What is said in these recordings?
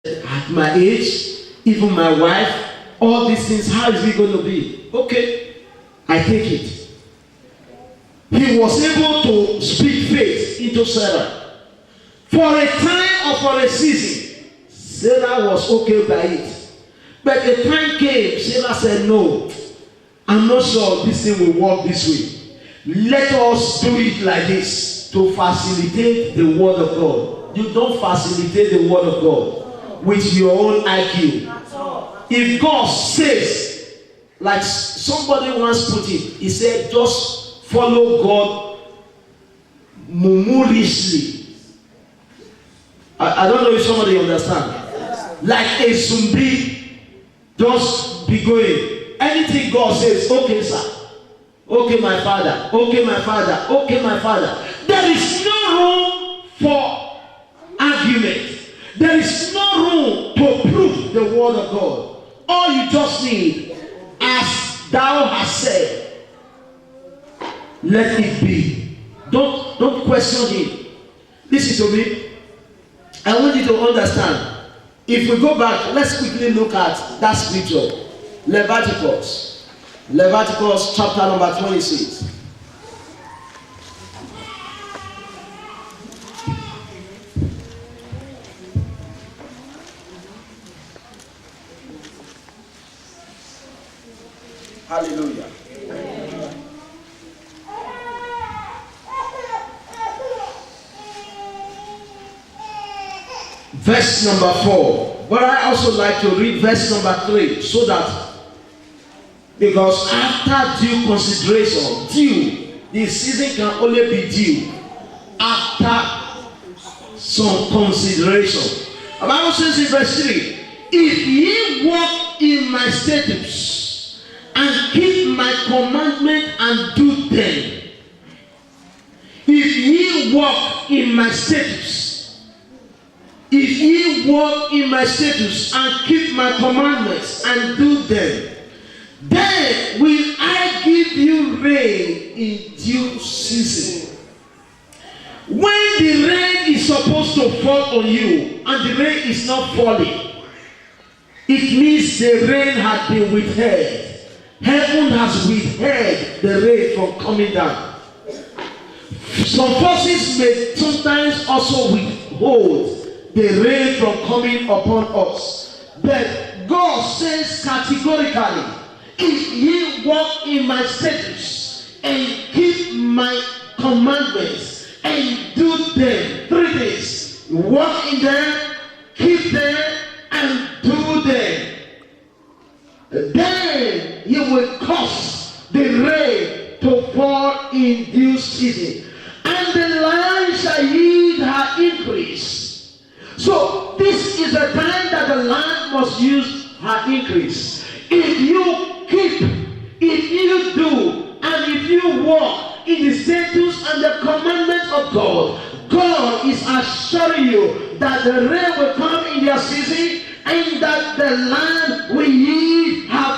at my age, even my wife, all these things, how is it going to be? Okay, I take it. He was able to speak faith into Sarah. For a time or for a season, Sarah was okay by it. But the time came, Sarah said, no, I'm not sure this thing will work this way. Let us do it like this to facilitate the word of God. You don't facilitate the word of God with your own IQ. If God says, like somebody once put it, he said, just follow God murmurously. I don't know if somebody understands. Like a zombie, just be going. Anything God says, okay, sir. Okay, my father. Okay, my father. Okay, my father. There is no room for argument. There is no room to prove the word of God. All you just need, as thou hast said, let it be. Don't question him. Listen to me. I want you to understand. If we go back, let's quickly look at that scripture. Leviticus chapter number 26. Hallelujah. Verse number 4. But I also like to read verse number 3 so that, because after due consideration, the season can only be due after some consideration. The Bible says in verse 3, if ye walk in my statutes and keep my commandment and do them. If ye walk in my statutes, if ye walk in my statutes and keep my commandments and do them, then will I give you rain in due season. When the rain is supposed to fall on you and the rain is not falling, it means the rain has been withheld. Heaven has withheld the rain from coming down. Some forces may sometimes also withhold the rain from coming upon us. But God says categorically, if ye walk in my statutes and keep my commandments and do them, 3 things, walk in them, keep them, and do them, then you will cause the rain to fall in due season, and the land shall yield her increase. So this is the time that the land must use her increase. If you keep, if you do, and if you walk in the statutes and the commandments of God, God is assuring you that the rain will come in their season and that the land will yield her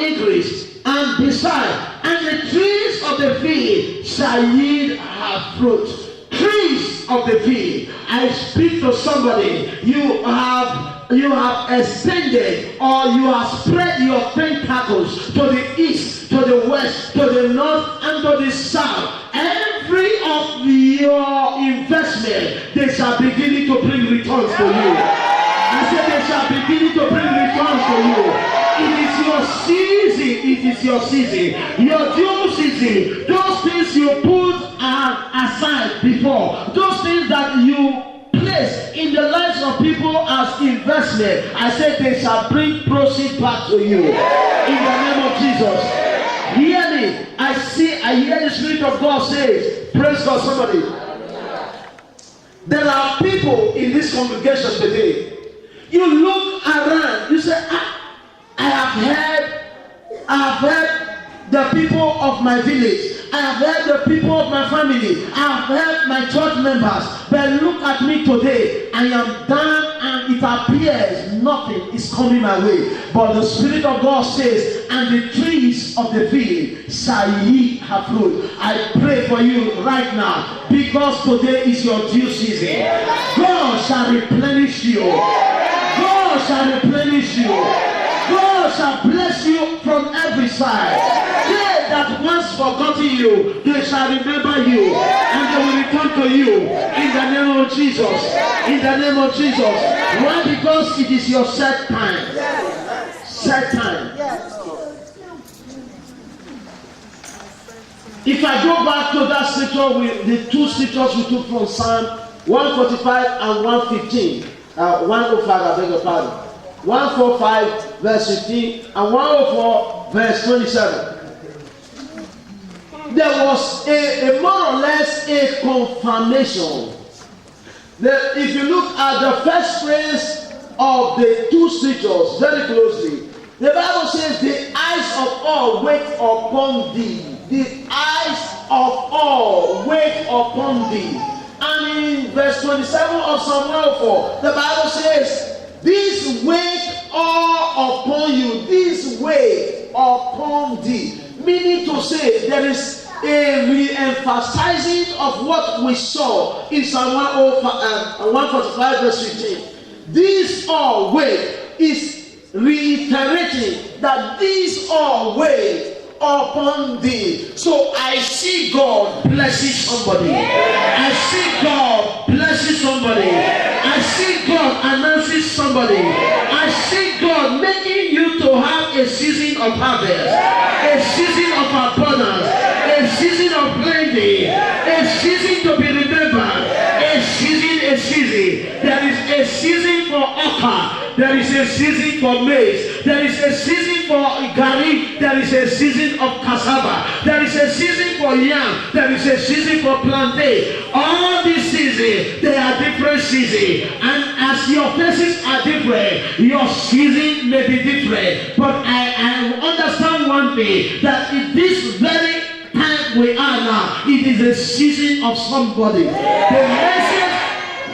increase. And beside, and the trees of the field shall yield her fruit. Trees of the field. I speak to somebody. You have extended or you have spread your tentacles to the east, to the west, to the north, and to the south. Every of your investment, they shall begin to bring returns to you. I said they shall begin to bring returns to you. It is your season. It is your season. Your due season. Those things you put aside before. Those things that you place in the lives of people as investment, I said they shall bring proceeds back to you. In the name of Jesus. Hear me. I hear the Spirit of God says, praise God, somebody. There are people in this congregation today. You look around, you say, I have heard the people of my village. I have heard the people of my family. I have heard my church members. But look at me today. I am down and it appears nothing is coming my way. But the Spirit of God says, and the trees of the field shall ye have fruit. I pray for you right now, because today is your due season. God shall replenish you. God shall replenish you. God shall bless you from every side. They that once forgotten you, they shall remember you, and they will return to you in the name of Jesus. In the name of Jesus. Why? Because it is your set time. Set time. If I go back to that scripture, with the two scriptures we took from Psalm 145 and 115, 105, I beg your pardon. 145 verse 15 and 104 verse 27. There was a more or less a confirmation. If you look at the first phrase of the two scriptures very closely, the Bible says, the eyes of all wait upon thee. The eyes of all wait upon thee. And in verse 27 of Psalm 104, the Bible says, this wait all upon you, this wait upon thee. Meaning to say, there is a re-emphasizing of what we saw in Psalm 145 verse 15. This all wait is reiterating that this all wait upon thee. So I see God blessing somebody. I see God blessing somebody. I see God announcing somebody. I see God making you to have a season of harvest, a season of abundance, a season of plenty, a season to be remembered, a season. There is a season for okra. There is a season for maize. There is a season for gari. There is a season of cassava. There is a season for yam. There is a season for plantain. All these seasons, they are different seasons. And as your faces are different, your season may be different. But I understand one thing, that in this very time we are now, it is a season of somebody.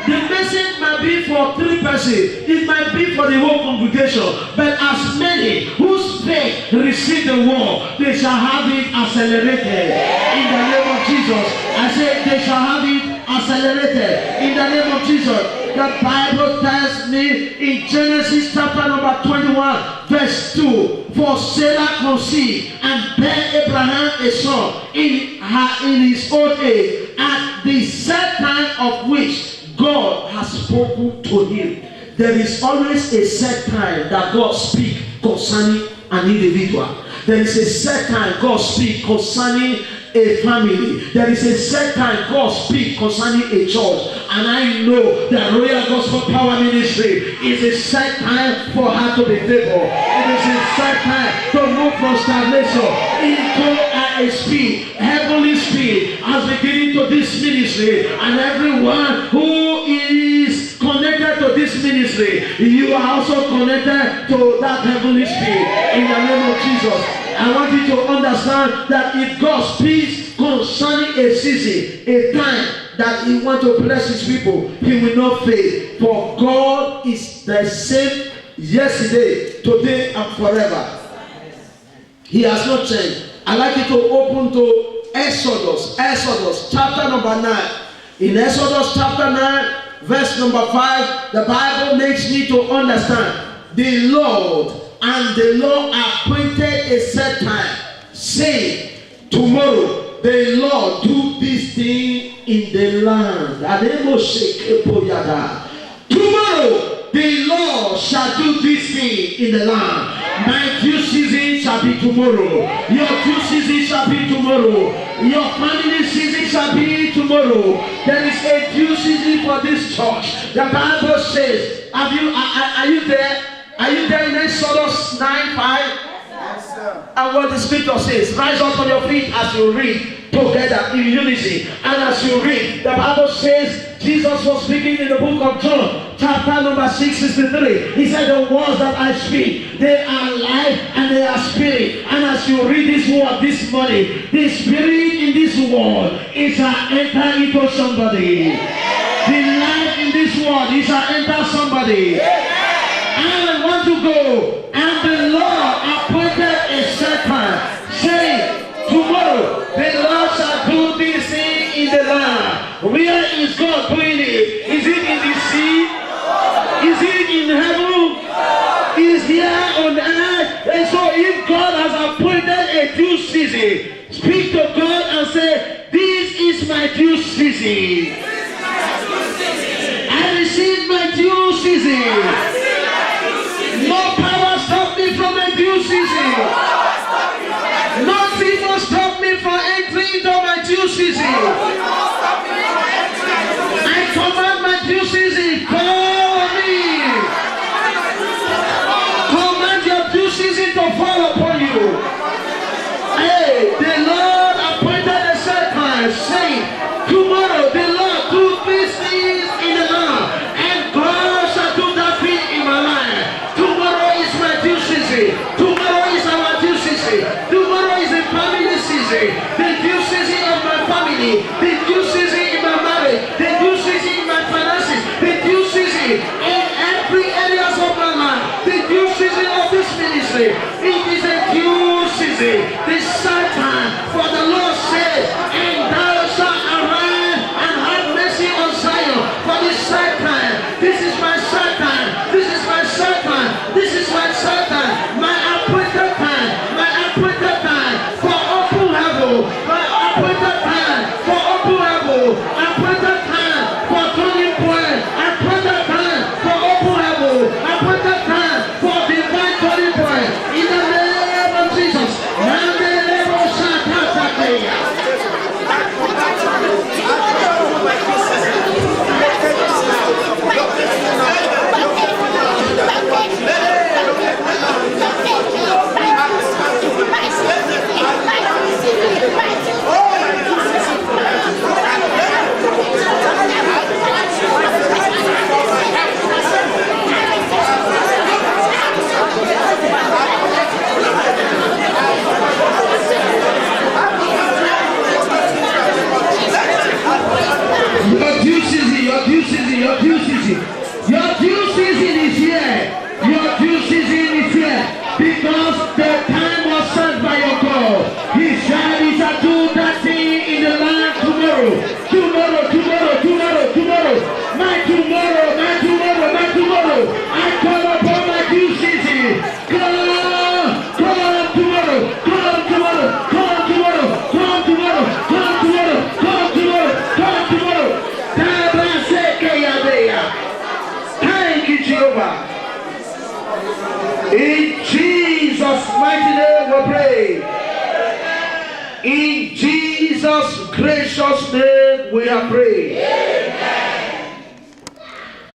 The message might be for 3 persons. It might be for the whole congregation. But as many whose faith receive the word, they shall have it accelerated. In the name of Jesus. I say they shall have it accelerated. In the name of Jesus. The Bible tells me in Genesis chapter number 21 verse 2. For Sarah conceived and bare Abraham a son in his old age, at the set time of which God has spoken to him. There is always a set time that God speaks concerning an individual. There is a set time God speaks concerning a family. There is a set time God speaks concerning a church. And I know that Royal Gospel Power Ministry is a set time for her to be favored. It is a set time to move from stagnation into a speed, heavenly speed, as beginning to this ministry. And everyone who is connected to this ministry, you are also connected to that heavenly speed. In the name of Jesus. I want you to understand that if God speaks concerning a season, a time that He wants to bless His people, He will not fail. For God is the same yesterday, today, and forever. He has not changed. I'd like you to open to Exodus chapter number 9. In Exodus chapter 9, verse number 5, the Bible makes me to understand the Lord appointed a set time, saying, tomorrow the Lord do this thing in the land. Tomorrow the Lord shall do this thing in the land. My due season shall be tomorrow. Your due season shall be tomorrow. Your family season shall be tomorrow. There is a due season for this church. The Bible says, are you there? Are you there in Exodus 9:5? Yes, sir. And what the scripture says, rise up on your feet as you read together in unity. And as you read, the Bible says, Jesus was speaking in the book of John, chapter number 6:63. He said, the words that I speak, they are life and they are spirit. And as you read this word this morning, the spirit in this word is to enter into somebody. The life in this world is to enter somebody. go, and the Lord appointed a set time, saying, tomorrow the Lord shall do this thing in the land. Where is God doing it? Is it in the sea? Is it in heaven? Is here on earth? And so if God has appointed a due season, speak to God and say, this is my due season. I receive my due season. No power stop me from my due season. Nothing will stop me from entering into my due season. I command my due season. Call me. Command your due season to fall upon you. Hey, the Lord appointed a set time, saying, tomorrow the Lord do these things in the land, and God shall do that thing in my life. Tomorrow is my due season. Tomorrow is our due season. Tomorrow is the family season. The due season of my family. The due season in my marriage. The due season in my finances. The due season in every area of my life. The due season of this ministry. It is a due season. The set time. For the Lord says, and thou shalt arise and have mercy on Zion. For the set time. This is my set time. This is my set time. This is my set time. My appointed time. My appointed time for open heaven. My appointed time for open heaven. Appointed time for turning point. Appointed time for open heaven. Appointed time for divine turning point. In the name of Jesus. Your due season is here. Your due season is here. Because the time was set by your God. He said he shall do that thing in the land tomorrow. Tomorrow. My tomorrow. I call upon my due season. Come tomorrow. Thank you, Jehovah. In Jesus' mighty name we pray. In Jesus' gracious name we are praying.